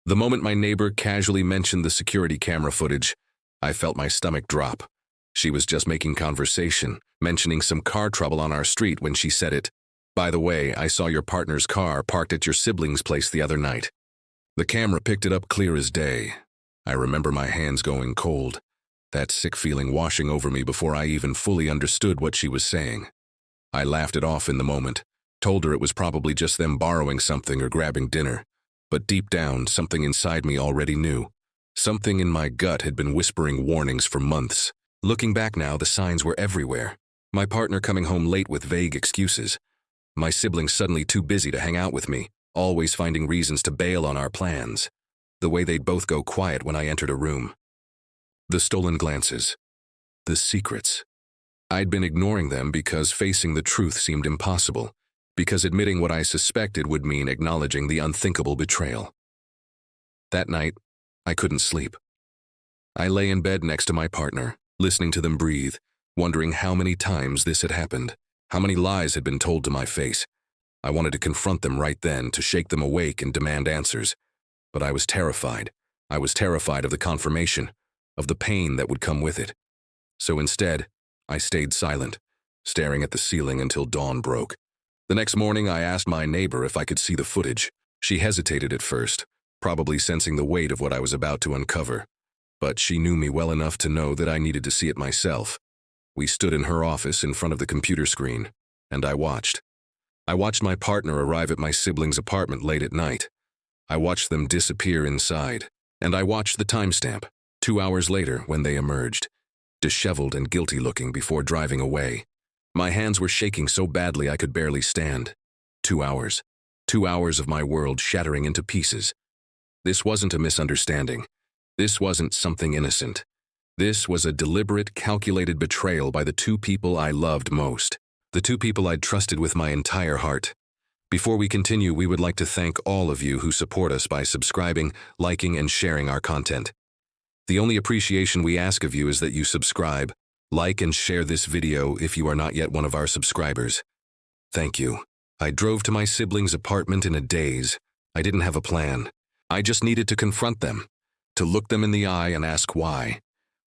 The moment my neighbor casually mentioned the security camera footage, I felt my stomach drop. She was just making conversation, mentioning some car trouble on our street when she said it. By the way, I saw your partner's car parked at your sibling's place the other night. The camera picked it up clear as day. I remember my hands going cold, that sick feeling washing over me before I even fully understood what she was saying. I laughed it off in the moment, told her it was probably just them borrowing something or grabbing dinner. But deep down, something inside me already knew. Something in my gut had been whispering warnings for months. Looking back now, the signs were everywhere. My partner coming home late with vague excuses. My siblings suddenly too busy to hang out with me, always finding reasons to bail on our plans. The way they'd both go quiet when I entered a room. The stolen glances. The secrets. I'd been ignoring them because facing the truth seemed impossible, because admitting what I suspected would mean acknowledging the unthinkable betrayal. That night, I couldn't sleep. I lay in bed next to my partner, listening to them breathe, wondering how many times this had happened, how many lies had been told to my face. I wanted to confront them right then, to shake them awake and demand answers. But I was terrified. I was terrified of the confirmation, of the pain that would come with it. So instead, I stayed silent, staring at the ceiling until dawn broke. The next morning, I asked my neighbor if I could see the footage. She hesitated at first, probably sensing the weight of what I was about to uncover. But she knew me well enough to know that I needed to see it myself. We stood in her office in front of the computer screen, and I watched. I watched my partner arrive at my sibling's apartment late at night. I watched them disappear inside, and I watched the timestamp, 2 hours later when they emerged, disheveled and guilty-looking before driving away. My hands were shaking so badly I could barely stand. 2 hours. 2 hours of my world shattering into pieces. This wasn't a misunderstanding. This wasn't something innocent. This was a deliberate, calculated betrayal by the two people I loved most. The two people I'd trusted with my entire heart. Before we continue, we would like to thank all of you who support us by subscribing, liking, and sharing our content. The only appreciation we ask of you is that you subscribe, like, and share this video if you are not yet one of our subscribers. Thank you. I drove to my siblings' apartment in a daze. I didn't have a plan. I just needed to confront them, to look them in the eye and ask why.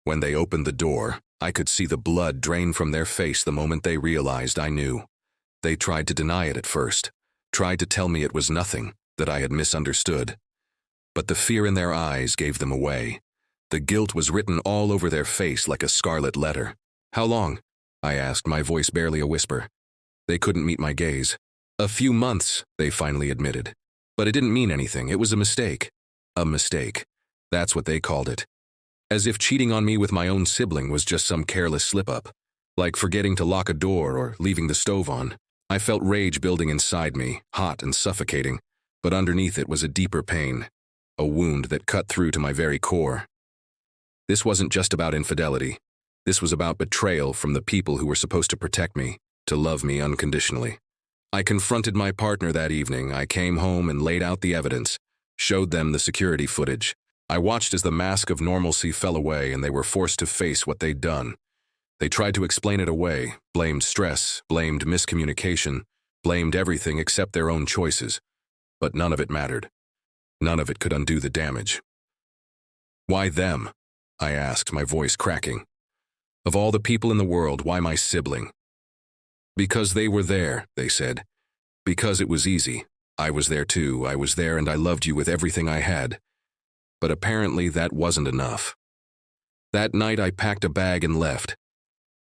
When they opened the door, I could see the blood drain from their face the moment they realized I knew. They tried to deny it at first, tried to tell me it was nothing, that I had misunderstood. But the fear in their eyes gave them away. The guilt was written all over their face like a scarlet letter. How long? I asked, my voice barely a whisper. They couldn't meet my gaze. A few months, they finally admitted. But it didn't mean anything. It was a mistake. A mistake. That's what they called it. As if cheating on me with my own sibling was just some careless slip-up, like forgetting to lock a door or leaving the stove on. I felt rage building inside me, hot and suffocating, but underneath it was a deeper pain, a wound that cut through to my very core. This wasn't just about infidelity. This was about betrayal from the people who were supposed to protect me, to love me unconditionally. I confronted my partner that evening. I came home and laid out the evidence, showed them the security footage. I watched as the mask of normalcy fell away and they were forced to face what they'd done. They tried to explain it away, blamed stress, blamed miscommunication, blamed everything except their own choices. But none of it mattered. None of it could undo the damage. Why them? I asked, my voice cracking. Of all the people in the world, why my sibling? Because they were there, they said. Because it was easy. I was there too. I was there and I loved you with everything I had. But apparently that wasn't enough. That night I packed a bag and left.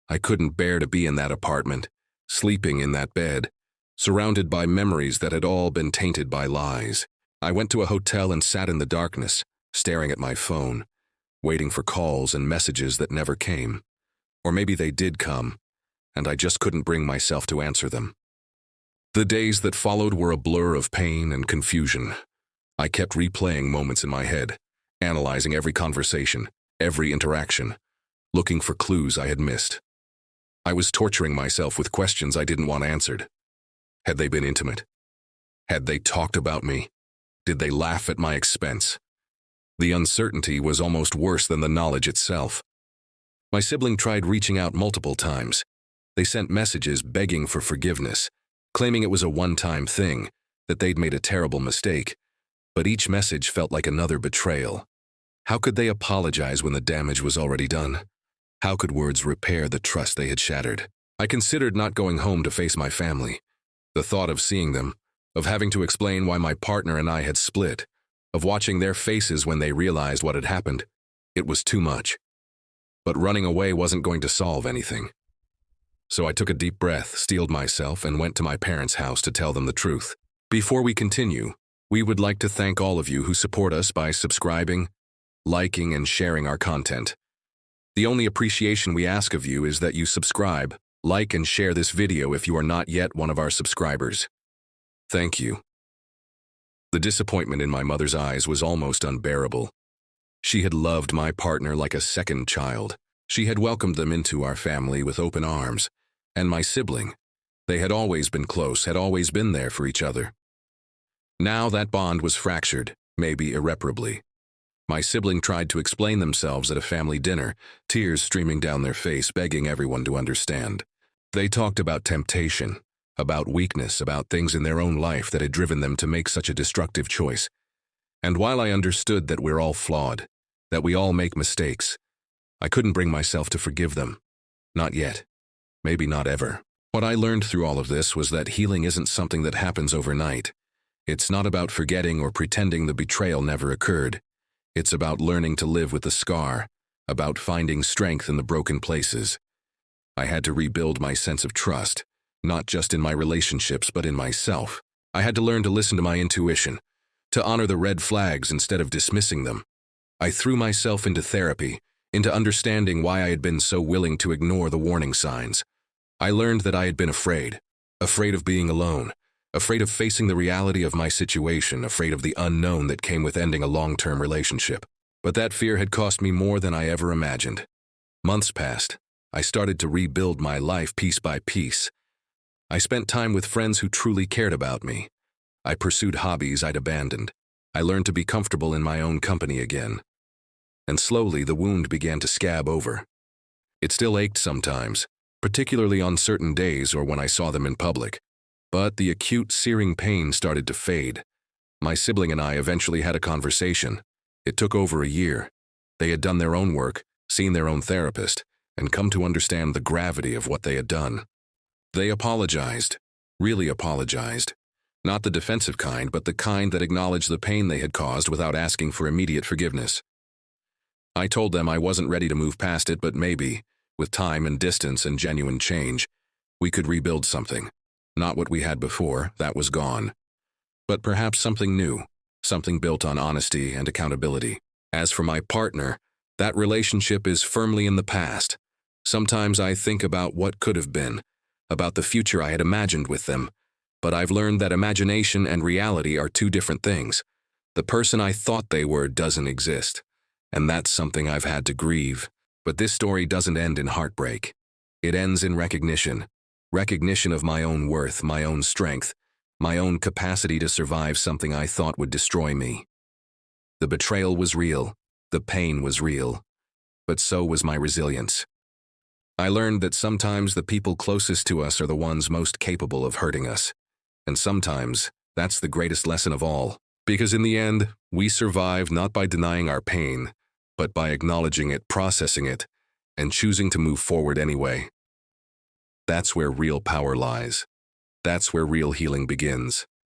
I couldn't bear to be in that apartment, sleeping in that bed, surrounded by memories that had all been tainted by lies. I went to a hotel and sat in the darkness, staring at my phone, waiting for calls and messages that never came. Or maybe they did come, and I just couldn't bring myself to answer them. The days that followed were a blur of pain and confusion. I kept replaying moments in my head, analyzing every conversation, every interaction, looking for clues I had missed. I was torturing myself with questions I didn't want answered. Had they been intimate? Had they talked about me? Did they laugh at my expense? The uncertainty was almost worse than the knowledge itself. My sibling tried reaching out multiple times. They sent messages begging for forgiveness, claiming it was a one-time thing, that they'd made a terrible mistake. But each message felt like another betrayal. How could they apologize when the damage was already done? How could words repair the trust they had shattered? I considered not going home to face my family. The thought of seeing them, of having to explain why my partner and I had split, of watching their faces when they realized what had happened, it was too much. But running away wasn't going to solve anything. So I took a deep breath, steeled myself, and went to my parents' house to tell them the truth. Before we continue, we would like to thank all of you who support us by subscribing, liking, and sharing our content. The only appreciation we ask of you is that you subscribe, like, and share this video if you are not yet one of our subscribers. Thank you. The disappointment in my mother's eyes was almost unbearable. She had loved my partner like a second child. She had welcomed them into our family with open arms. And my sibling, they had always been close, had always been there for each other. Now that bond was fractured, maybe irreparably. My sibling tried to explain themselves at a family dinner, tears streaming down their face, begging everyone to understand. They talked about temptation, about weakness, about things in their own life that had driven them to make such a destructive choice. And while I understood that we're all flawed, that we all make mistakes, I couldn't bring myself to forgive them. Not yet. Maybe not ever. What I learned through all of this was that healing isn't something that happens overnight. It's not about forgetting or pretending the betrayal never occurred. It's about learning to live with the scar, about finding strength in the broken places. I had to rebuild my sense of trust, not just in my relationships but in myself. I had to learn to listen to my intuition, to honor the red flags instead of dismissing them. I threw myself into therapy, into understanding why I had been so willing to ignore the warning signs. I learned that I had been afraid of being alone, afraid of facing the reality of my situation, afraid of the unknown that came with ending a long-term relationship. But that fear had cost me more than I ever imagined. Months passed. I started to rebuild my life piece by piece. I spent time with friends who truly cared about me. I pursued hobbies I'd abandoned. I learned to be comfortable in my own company again. And slowly the wound began to scab over. It still ached sometimes, particularly on certain days or when I saw them in public. But the acute, searing pain started to fade. My sibling and I eventually had a conversation. It took over a year. They had done their own work, seen their own therapist, and come to understand the gravity of what they had done. They apologized, really apologized. Not the defensive kind, but the kind that acknowledged the pain they had caused without asking for immediate forgiveness. I told them I wasn't ready to move past it, but maybe, with time and distance and genuine change, we could rebuild something. Not what we had before, that was gone. But perhaps something new, something built on honesty and accountability. As for my partner, that relationship is firmly in the past. Sometimes I think about what could have been, about the future I had imagined with them, but I've learned that imagination and reality are two different things. The person I thought they were doesn't exist, and that's something I've had to grieve. But this story doesn't end in heartbreak. It ends in recognition. Recognition of my own worth, my own strength, my own capacity to survive something I thought would destroy me. The betrayal was real, the pain was real, but so was my resilience. I learned that sometimes the people closest to us are the ones most capable of hurting us. And sometimes, that's the greatest lesson of all. Because in the end, we survive not by denying our pain, but by acknowledging it, processing it, and choosing to move forward anyway. That's where real power lies. That's where real healing begins.